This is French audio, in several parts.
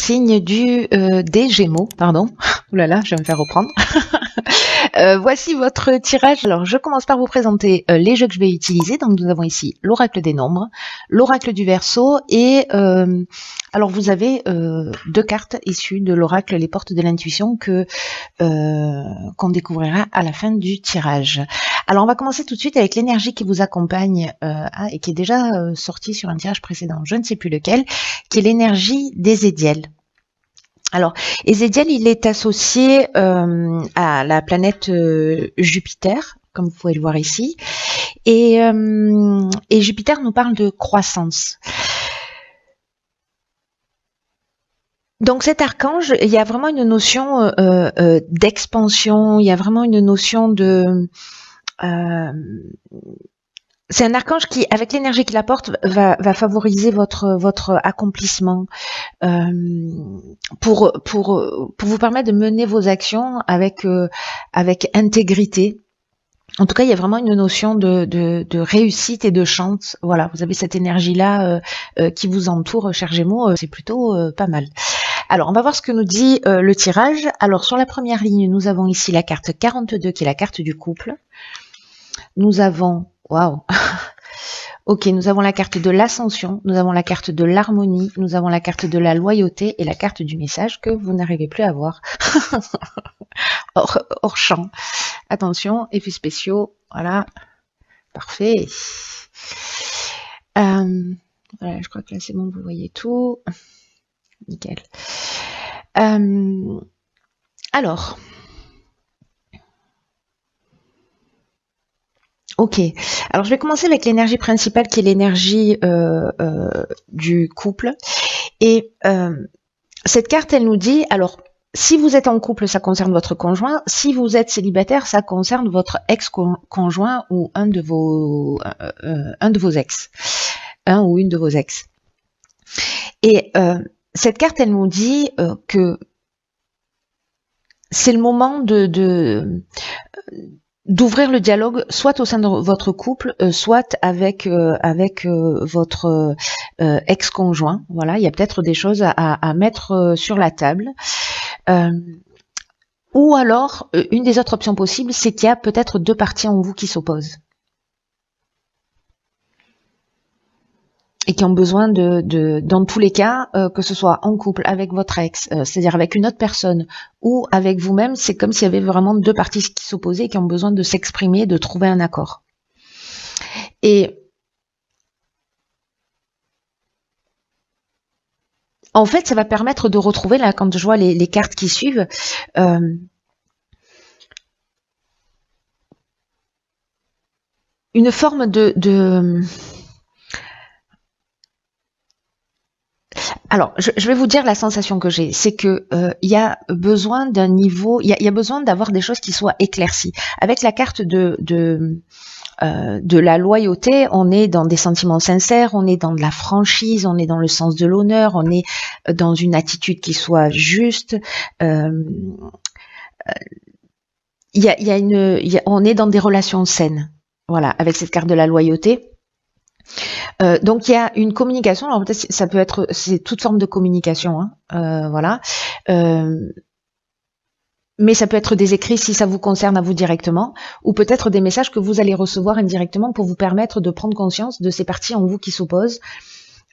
signe des Gémeaux, pardon. Ouh là là, je vais me faire reprendre. Voici votre tirage. Alors, je commence par vous présenter les jeux que je vais utiliser. Donc, nous avons ici l'oracle des nombres, l'oracle du Verseau et alors vous avez deux cartes issues de l'oracle Les Portes de l'Intuition qu'on découvrira à la fin du tirage. Alors, on va commencer tout de suite avec l'énergie qui vous accompagne et qui est déjà sortie sur un tirage précédent, je ne sais plus lequel, qui est l'énergie d'Ézédiel. Alors, Ézédiel, il est associé à la planète Jupiter, comme vous pouvez le voir ici, et Jupiter nous parle de croissance. Donc cet archange, il y a vraiment une notion d'expansion, il y a vraiment une notion de... c'est un archange qui, avec l'énergie qu'il apporte, va favoriser votre accomplissement pour vous permettre de mener vos actions avec intégrité. En tout cas, il y a vraiment une notion de réussite et de chance. Voilà, vous avez cette énergie-là qui vous entoure, chers Gémeaux, c'est plutôt pas mal. Alors, on va voir ce que nous dit le tirage. Alors, sur la première ligne, nous avons ici la carte 42, qui est la carte du couple. Nous avons... Waouh. Ok, nous avons la carte de l'ascension, nous avons la carte de l'harmonie, nous avons la carte de la loyauté et la carte du message que vous n'arrivez plus à voir. hors champ. Attention, effets spéciaux, voilà. Parfait. Voilà, je crois que là c'est bon, vous voyez tout. Nickel. Alors... Ok, alors je vais commencer avec l'énergie principale qui est l'énergie du couple. Et cette carte, elle nous dit, alors, si vous êtes en couple, ça concerne votre conjoint. Si vous êtes célibataire, ça concerne votre ex-conjoint ou un de vos ex. Un ou une de vos ex. Et cette carte, elle nous dit que c'est le moment d'ouvrir le dialogue, soit au sein de votre couple, soit avec votre ex-conjoint. Voilà, il y a peut-être des choses à mettre sur la table. Ou alors, une des autres options possibles, c'est qu'il y a peut-être deux parties en vous qui s'opposent. Et qui ont besoin dans tous les cas, que ce soit en couple avec votre ex, c'est-à-dire avec une autre personne ou avec vous-même, c'est comme s'il y avait vraiment deux parties qui s'opposaient et qui ont besoin de s'exprimer, de trouver un accord. Et en fait, ça va permettre de retrouver, là, quand je vois les cartes qui suivent, une forme de Alors, je vais vous dire la sensation que j'ai, c'est que il y a besoin d'un niveau, il y a besoin d'avoir des choses qui soient éclaircies. Avec la carte de la loyauté, on est dans des sentiments sincères, on est dans de la franchise, on est dans le sens de l'honneur, on est dans une attitude qui soit juste. On est dans des relations saines. Voilà, avec cette carte de la loyauté. Donc il y a une communication, alors peut-être ça peut être, c'est toute forme de communication, hein, voilà. Mais ça peut être des écrits si ça vous concerne à vous directement, ou peut-être des messages que vous allez recevoir indirectement pour vous permettre de prendre conscience de ces parties en vous qui s'opposent,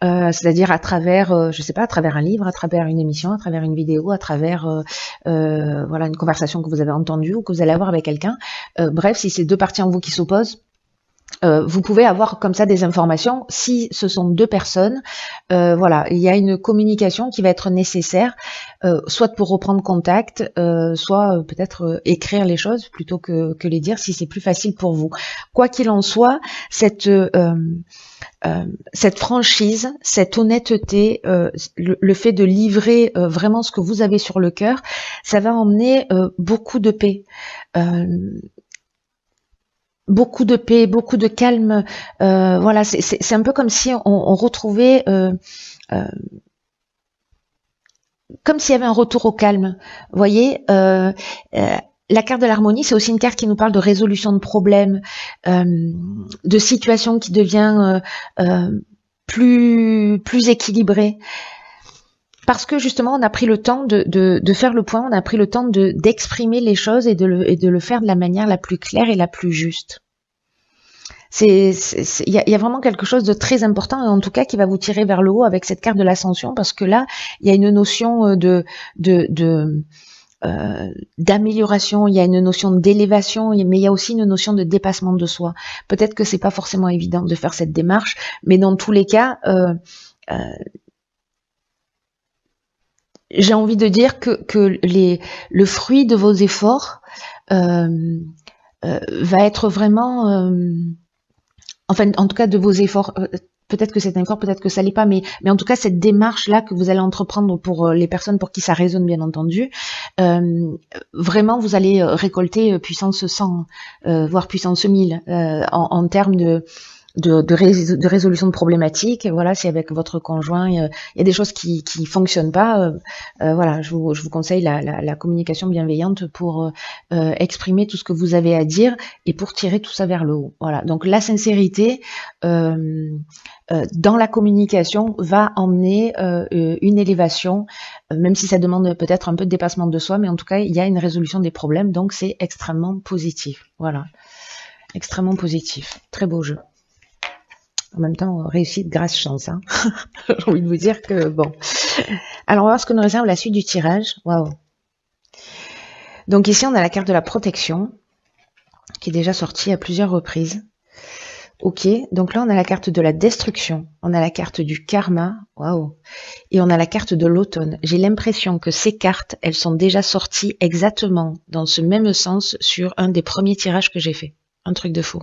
c'est-à-dire à travers, je sais pas, à travers un livre, à travers une émission, à travers une vidéo, à travers voilà une conversation que vous avez entendue ou que vous allez avoir avec quelqu'un. Bref, si c'est deux parties en vous qui s'opposent, vous pouvez avoir comme ça des informations si ce sont deux personnes. Voilà, il y a une communication qui va être nécessaire, soit pour reprendre contact, soit peut-être écrire les choses plutôt que les dire si c'est plus facile pour vous. Quoi qu'il en soit, cette franchise, cette honnêteté, le fait de livrer vraiment ce que vous avez sur le cœur, ça va emmener beaucoup de paix. Beaucoup de paix, beaucoup de calme. Voilà, c'est un peu comme si on retrouvait, comme s'il y avait un retour au calme. Vous voyez, la carte de l'harmonie, c'est aussi une carte qui nous parle de résolution de problèmes, de situation qui devient plus équilibrée. parce que justement on a pris le temps de faire le point, on a pris le temps d'exprimer les choses et de le faire de la manière la plus claire et la plus juste. Il y a vraiment quelque chose de très important, et en tout cas qui va vous tirer vers le haut avec cette carte de l'ascension, parce que là il y a une notion d'amélioration, il y a une notion d'élévation, mais il y a aussi une notion de dépassement de soi. Peut-être que c'est pas forcément évident de faire cette démarche, mais dans tous les cas, j'ai envie de dire que le fruit de vos efforts va être vraiment, enfin, en tout cas de vos efforts, peut-être que c'est un effort, peut-être que ça l'est pas, mais en tout cas cette démarche là que vous allez entreprendre pour les personnes pour qui ça résonne bien entendu, vraiment vous allez récolter puissance 100, voire puissance 1000 en termes de résolution de problématiques. Voilà, si avec votre conjoint il y a des choses qui fonctionnent pas, voilà, je vous conseille la communication bienveillante pour exprimer tout ce que vous avez à dire et pour tirer tout ça vers le haut. Voilà, donc la sincérité dans la communication va emmener une élévation, même si ça demande peut-être un peu de dépassement de soi, mais en tout cas il y a une résolution des problèmes, donc c'est extrêmement positif. Voilà, extrêmement positif. Très beau jeu. En même temps, réussite grâce chance. Hein. J'ai envie de vous dire que bon. Alors, on va voir ce que nous réserve la suite du tirage. Waouh. Donc ici, on a la carte de la protection qui est déjà sortie à plusieurs reprises. Ok. Donc là, on a la carte de la destruction. On a la carte du karma. Waouh. Et on a la carte de l'automne. J'ai l'impression que ces cartes, elles sont déjà sorties exactement dans ce même sens sur un des premiers tirages que j'ai fait. Un truc de fou.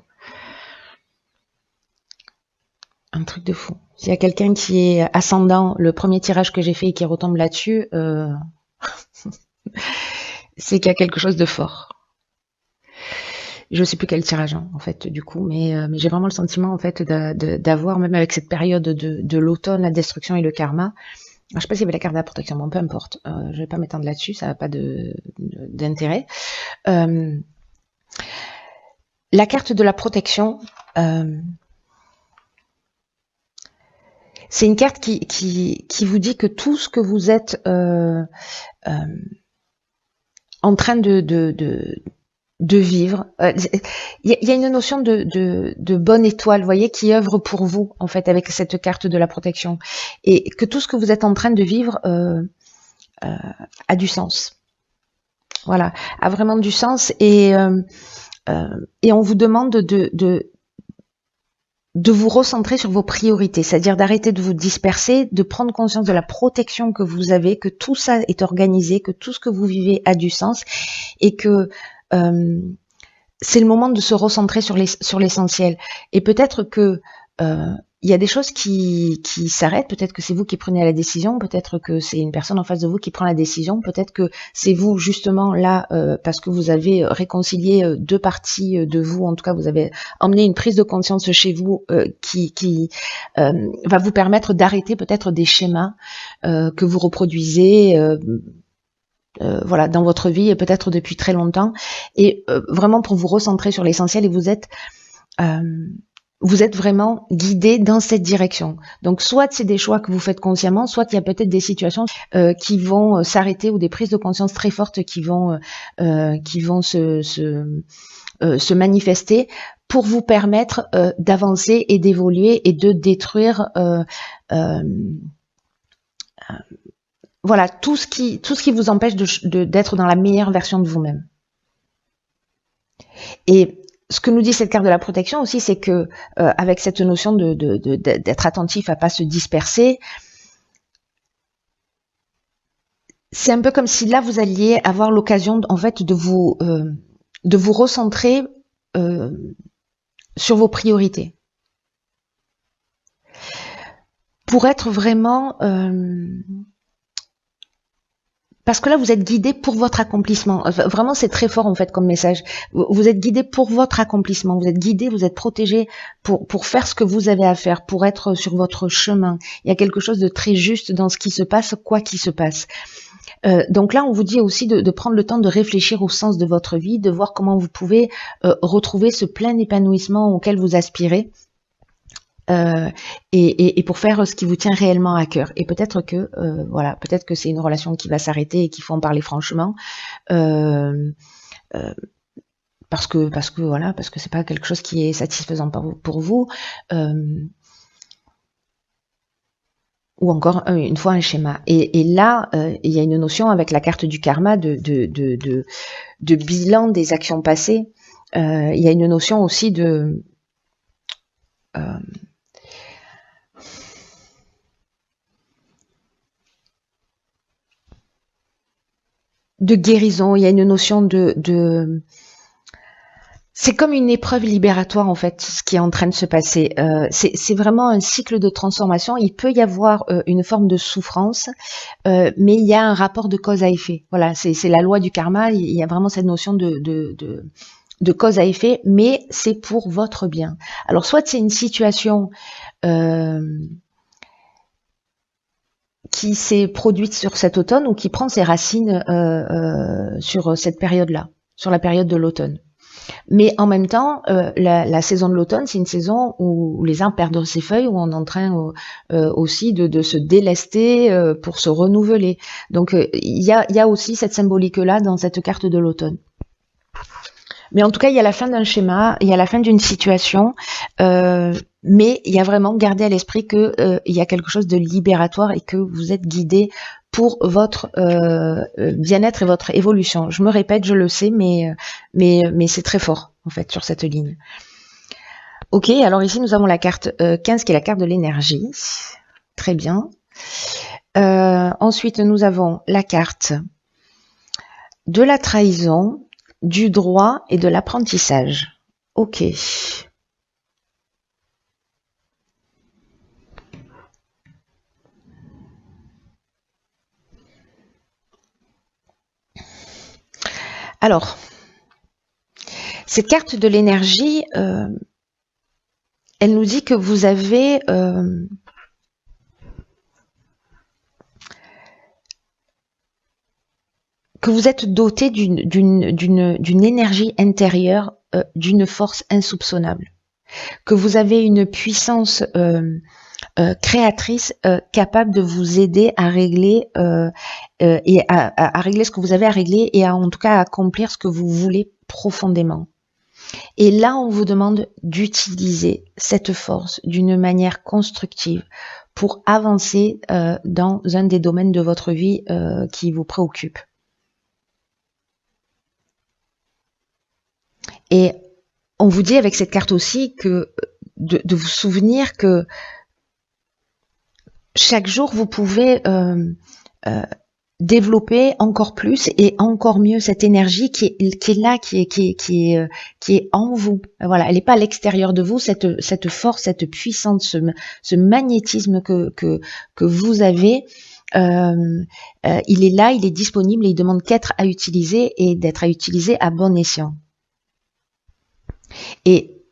Un truc de fou. S'il y a quelqu'un qui est ascendant, le premier tirage que j'ai fait et qui retombe là-dessus, c'est qu'il y a quelque chose de fort. Je sais plus quel tirage, hein, en fait, du coup, mais j'ai vraiment le sentiment, en fait, d'avoir, même avec cette période de l'automne, la destruction et le karma. Alors, je sais pas s'il y avait la carte de la protection, bon, peu importe. Je vais pas m'étendre là-dessus, ça n'a pas d'intérêt. La carte de la protection. C'est une carte qui vous dit que tout ce que vous êtes en train de vivre, il y a une notion de bonne étoile, vous voyez, qui œuvre pour vous, en fait, avec cette carte de la protection. Et que tout ce que vous êtes en train de vivre a du sens. Voilà, a vraiment du sens. Et on vous demande de vous recentrer sur vos priorités, c'est-à-dire d'arrêter de vous disperser, de prendre conscience de la protection que vous avez, que tout ça est organisé, que tout ce que vous vivez a du sens et que c'est le moment de se recentrer sur l'essentiel. Et peut-être que il y a des choses qui s'arrêtent, peut-être que c'est vous qui prenez la décision, peut-être que c'est une personne en face de vous qui prend la décision, peut-être que c'est vous justement là parce que vous avez réconcilié deux parties de vous, en tout cas vous avez emmené une prise de conscience chez vous qui va vous permettre d'arrêter peut-être des schémas que vous reproduisez voilà, dans votre vie et peut-être depuis très longtemps, et vraiment pour vous recentrer sur l'essentiel, et vous êtes vraiment guidé dans cette direction. Donc soit c'est des choix que vous faites consciemment, soit il y a peut-être des situations qui vont s'arrêter ou des prises de conscience très fortes qui vont se manifester pour vous permettre d'avancer et d'évoluer et de détruire voilà, tout ce qui vous empêche d'être dans la meilleure version de vous-même. Et ce que nous dit cette carte de la protection aussi, c'est que avec cette notion d'être attentif à pas se disperser, c'est un peu comme si là vous alliez avoir l'occasion en fait de vous recentrer sur vos priorités pour être vraiment parce que là, vous êtes guidé pour votre accomplissement. Vraiment, c'est très fort en fait comme message. Vous êtes guidé pour votre accomplissement. Vous êtes guidé, vous êtes protégé pour faire ce que vous avez à faire, pour être sur votre chemin. Il y a quelque chose de très juste dans ce qui se passe, quoi qu'il se passe. Donc là, on vous dit aussi de prendre le temps de réfléchir au sens de votre vie, de voir comment vous pouvez retrouver ce plein épanouissement auquel vous aspirez. et pour faire ce qui vous tient réellement à cœur. Et peut-être que voilà, peut-être que c'est une relation qui va s'arrêter et qu'il faut en parler franchement, euh, euh, parce que voilà, parce que c'est pas quelque chose qui est satisfaisant pour vous. Ou encore une fois un schéma. Et là, il y a une notion avec la carte du karma de bilan des actions passées. Il y a une notion aussi de guérison. Il y a une notion c'est comme une épreuve libératoire en fait, ce qui est en train de se passer. C'est vraiment un cycle de transformation. Il peut y avoir une forme de souffrance, mais il y a un rapport de cause à effet. Voilà, c'est la loi du karma. Il y a vraiment cette notion de cause à effet, mais c'est pour votre bien. Alors soit c'est une situation qui s'est produite sur cet automne ou qui prend ses racines sur cette période-là, sur la période de l'automne. Mais en même temps, la saison de l'automne, c'est une saison où les arbres perdent ses feuilles, où on est en train aussi de se délester pour se renouveler. Donc il y a aussi cette symbolique-là dans cette carte de l'automne. Mais en tout cas, il y a la fin d'un schéma, il y a la fin d'une situation, mais il y a vraiment gardé à l'esprit que il y a quelque chose de libératoire et que vous êtes guidé pour votre bien-être et votre évolution. Je me répète, je le sais, mais c'est très fort en fait sur cette ligne. Ok, alors ici nous avons la carte 15 qui est la carte de l'énergie. Très bien. Ensuite, nous avons la carte de la trahison, du droit et de l'apprentissage. Ok. Alors, cette carte de l'énergie, elle nous dit que vous avez que vous êtes doté d'une énergie intérieure, d'une force insoupçonnable, que vous avez une puissance créatrice capable de vous aider à régler et à régler ce que vous avez à régler et en tout cas à accomplir ce que vous voulez profondément. Et là, on vous demande d'utiliser cette force d'une manière constructive pour avancer dans un des domaines de votre vie qui vous préoccupe. Et on vous dit avec cette carte aussi que de vous souvenir que chaque jour vous pouvez développer encore plus et encore mieux cette énergie qui est là, qui est en vous. Voilà, elle n'est pas à l'extérieur de vous, cette force, cette puissance, ce magnétisme que vous avez. Il est là, il est disponible et il demande qu'être à utiliser et d'être à utiliser à bon escient. Et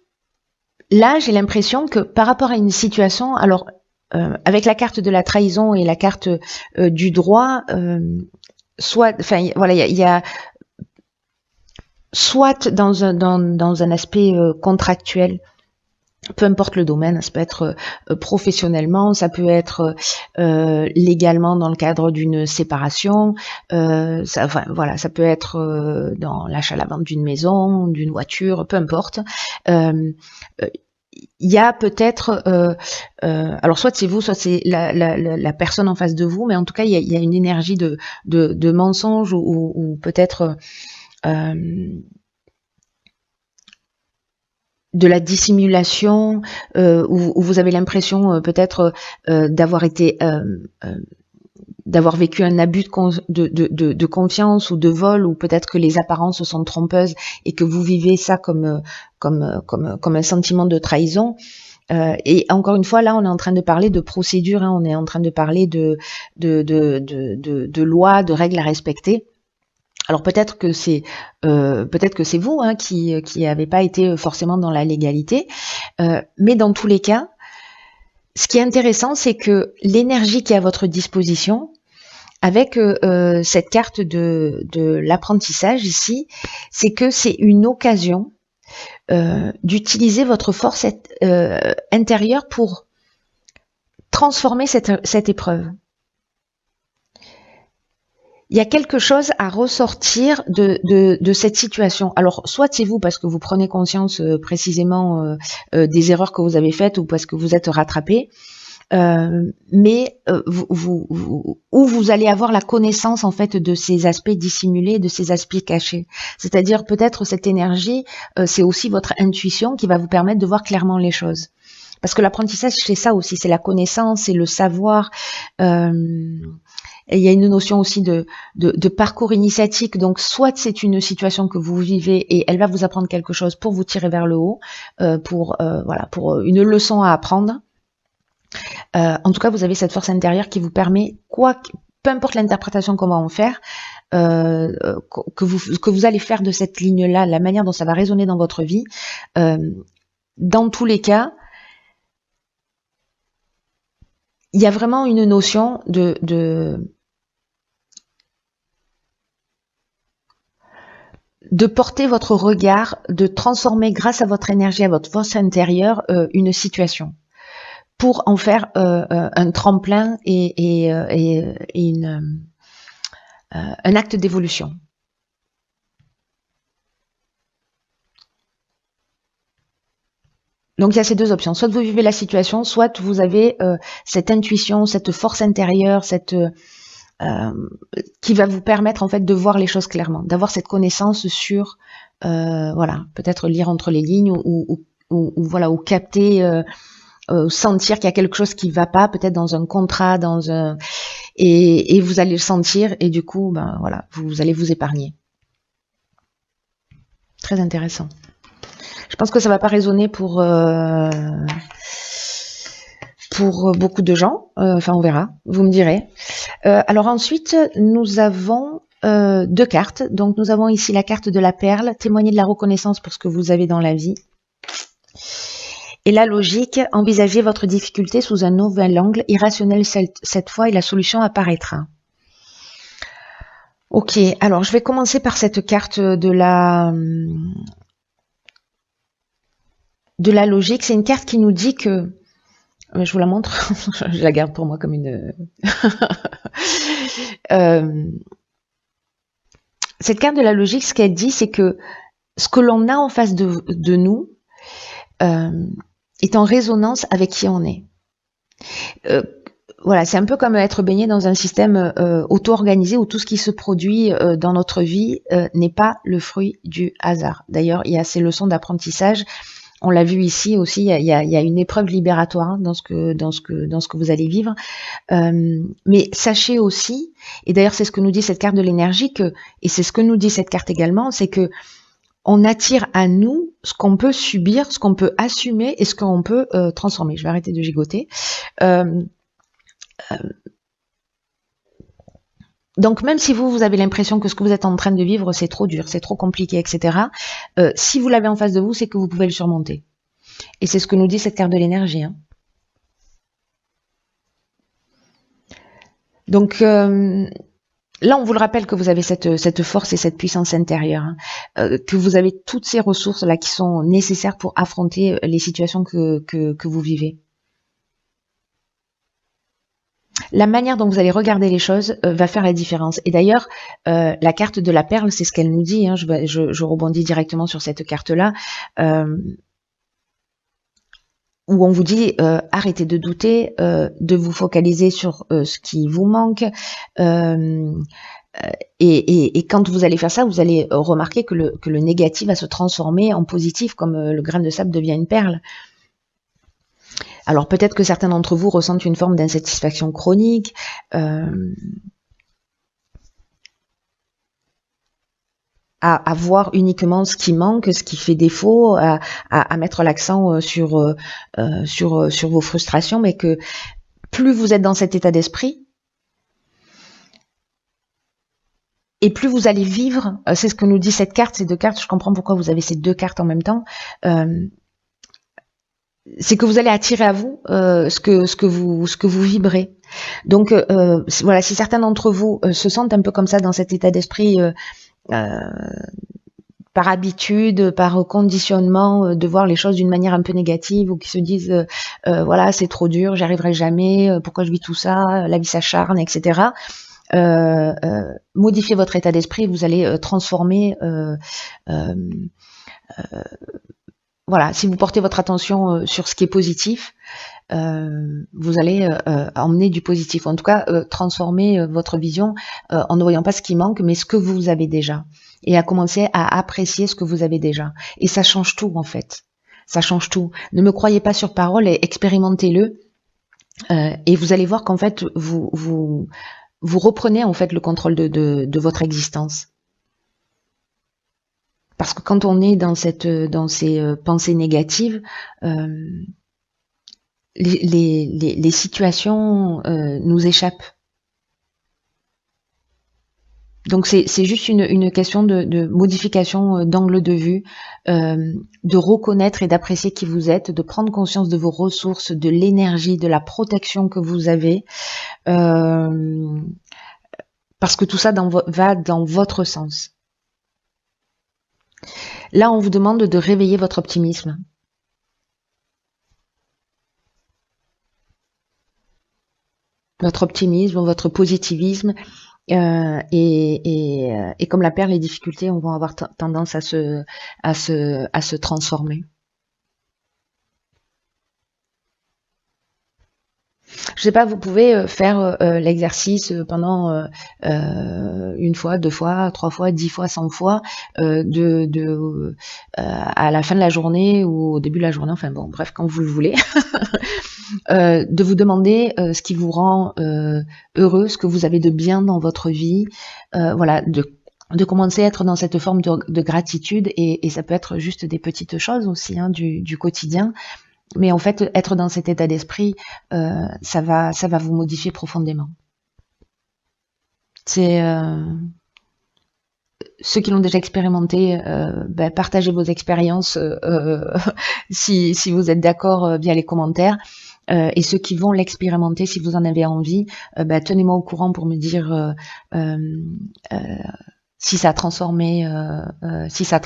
là, j'ai l'impression que par rapport à une situation, alors avec la carte de la trahison et la carte du droit, soit, enfin, voilà, il y a soit dans un aspect contractuel, peu importe le domaine, ça peut être professionnellement, ça peut être légalement dans le cadre d'une séparation, enfin, voilà, ça peut être dans l'achat-la-vente d'une maison, d'une voiture, peu importe. Il y a peut-être, alors soit c'est vous, soit c'est la personne en face de vous, mais en tout cas il y a une énergie de mensonge ou peut-être de la dissimulation, où vous avez l'impression peut-être d'avoir été d'avoir vécu un abus de confiance ou de vol, ou peut-être que les apparences sont trompeuses et que vous vivez ça comme un sentiment de trahison. Et encore une fois, là, on est en train de parler de procédure, hein, on est en train de parler de lois, de règles à respecter. Alors peut-être que c'est vous hein, qui avez pas été forcément dans la légalité, mais dans tous les cas, ce qui est intéressant, c'est que l'énergie qui est à votre disposition, avec cette carte de l'apprentissage ici, c'est que c'est une occasion d'utiliser votre force intérieure pour transformer cette épreuve. Il y a quelque chose à ressortir de cette situation. Alors, soit c'est vous parce que vous prenez conscience précisément des erreurs que vous avez faites ou parce que vous êtes rattrapé, mais vous allez avoir la connaissance en fait de ces aspects dissimulés, de ces aspects cachés. C'est-à-dire peut-être cette énergie, c'est aussi votre intuition qui va vous permettre de voir clairement les choses. Parce que l'apprentissage, c'est ça aussi, c'est la connaissance, c'est le savoir. Et il y a une notion aussi de parcours initiatique. Donc, soit c'est une situation que vous vivez et elle va vous apprendre quelque chose pour vous tirer vers le haut, pour une leçon à apprendre. En tout cas, vous avez cette force intérieure qui vous permet, peu importe l'interprétation qu'on va en faire, que vous allez faire de cette ligne-là, la manière dont ça va résonner dans votre vie, dans tous les cas, il y a vraiment une notion de porter votre regard, de transformer grâce à votre énergie, à votre force intérieure, une situation, pour en faire un tremplin et un acte d'évolution. Donc il y a ces deux options, soit vous vivez la situation, soit vous avez cette intuition, cette force intérieure, qui va vous permettre en fait de voir les choses clairement, d'avoir cette connaissance sur, peut-être lire entre les lignes ou capter, sentir qu'il y a quelque chose qui va pas, peut-être dans un contrat, et vous allez le sentir et du coup, vous allez vous épargner. Très intéressant. Je pense que ça va pas résonner pour beaucoup de gens. Enfin, on verra. Vous me direz. Alors ensuite, nous avons deux cartes. Donc, nous avons ici la carte de la perle, témoigner de la reconnaissance pour ce que vous avez dans la vie. Et la logique, envisagez votre difficulté sous un nouvel angle, irrationnel cette fois, et la solution apparaîtra. Ok, alors je vais commencer par cette carte de la logique. C'est une carte qui nous dit que, je vous la montre, je la garde pour moi comme une... cette carte de la logique, ce qu'elle dit, c'est que ce que l'on a en face de nous est en résonance avec qui on est. Voilà, c'est un peu comme être baigné dans un système auto-organisé où tout ce qui se produit dans notre vie n'est pas le fruit du hasard. D'ailleurs, il y a ces leçons d'apprentissage. On l'a vu ici aussi, il y a une épreuve libératoire dans ce que vous allez vivre. Mais sachez aussi, et d'ailleurs c'est ce que nous dit cette carte de l'énergie, et c'est ce que nous dit cette carte également, c'est que on attire à nous ce qu'on peut subir, ce qu'on peut assumer et ce qu'on peut transformer. Je vais arrêter de gigoter. Donc même si vous avez l'impression que ce que vous êtes en train de vivre, c'est trop dur, c'est trop compliqué, etc. Si vous l'avez en face de vous, c'est que vous pouvez le surmonter. Et c'est ce que nous dit cette carte de l'énergie. Hein. Donc là, on vous le rappelle que vous avez cette force et cette puissance intérieure, hein, que vous avez toutes ces ressources là qui sont nécessaires pour affronter les situations que vous vivez. La manière dont vous allez regarder les choses va faire la différence. Et d'ailleurs, la carte de la perle, c'est ce qu'elle nous dit. Hein, je rebondis directement sur cette carte-là, où on vous dit arrêtez de douter, de vous focaliser sur ce qui vous manque. Et quand vous allez faire ça, vous allez remarquer que le négatif va se transformer en positif, comme le grain de sable devient une perle. Alors peut-être que certains d'entre vous ressentent une forme d'insatisfaction chronique, à voir uniquement ce qui manque, ce qui fait défaut, à mettre l'accent sur vos frustrations, mais que plus vous êtes dans cet état d'esprit, et plus vous allez vivre, c'est ce que nous dit cette carte, ces deux cartes, je comprends pourquoi vous avez ces deux cartes en même temps, c'est que vous allez attirer à vous ce que vous vibrez. Donc voilà, si certains d'entre vous se sentent un peu comme ça dans cet état d'esprit par habitude, par conditionnement, de voir les choses d'une manière un peu négative, ou qui se disent voilà, c'est trop dur, j'y arriverai jamais, pourquoi je vis tout ça, la vie s'acharne, etc. Modifiez votre état d'esprit, vous allez transformer. Voilà, si vous portez votre attention sur ce qui est positif, vous allez emmener du positif. En tout cas, transformer votre vision en ne voyant pas ce qui manque, mais ce que vous avez déjà. Et à commencer à apprécier ce que vous avez déjà. Et ça change tout, en fait. Ça change tout. Ne me croyez pas sur parole et expérimentez-le. Et vous allez voir qu'en fait, vous reprenez en fait le contrôle de votre existence. Parce que quand on est dans ces pensées négatives, les situations nous échappent. Donc c'est juste une question de modification d'angle de vue, de reconnaître et d'apprécier qui vous êtes, de prendre conscience de vos ressources, de l'énergie, de la protection que vous avez, parce que tout ça va dans votre sens. Là, on vous demande de réveiller votre optimisme. Votre optimisme, votre positivisme, et comme la peur, les difficultés, on va avoir tendance à se transformer. Je sais pas, vous pouvez faire l'exercice pendant une fois, 2 fois, 3 fois, 10 fois, 100 fois, à la fin de la journée ou au début de la journée, enfin bon, bref, quand vous le voulez, de vous demander ce qui vous rend heureux, ce que vous avez de bien dans votre vie, voilà, de commencer à être dans cette forme de gratitude, et ça peut être juste des petites choses aussi, hein, du quotidien. Mais en fait, être dans cet état d'esprit, ça va vous modifier profondément. C'est ceux qui l'ont déjà expérimenté, partagez vos expériences si vous êtes d'accord via les commentaires. Et ceux qui vont l'expérimenter, si vous en avez envie, tenez-moi au courant pour me dire si ça a transformé, si ça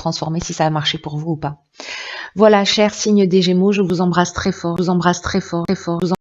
a marché pour vous ou pas. Voilà, chers signes des Gémeaux, je vous embrasse très fort,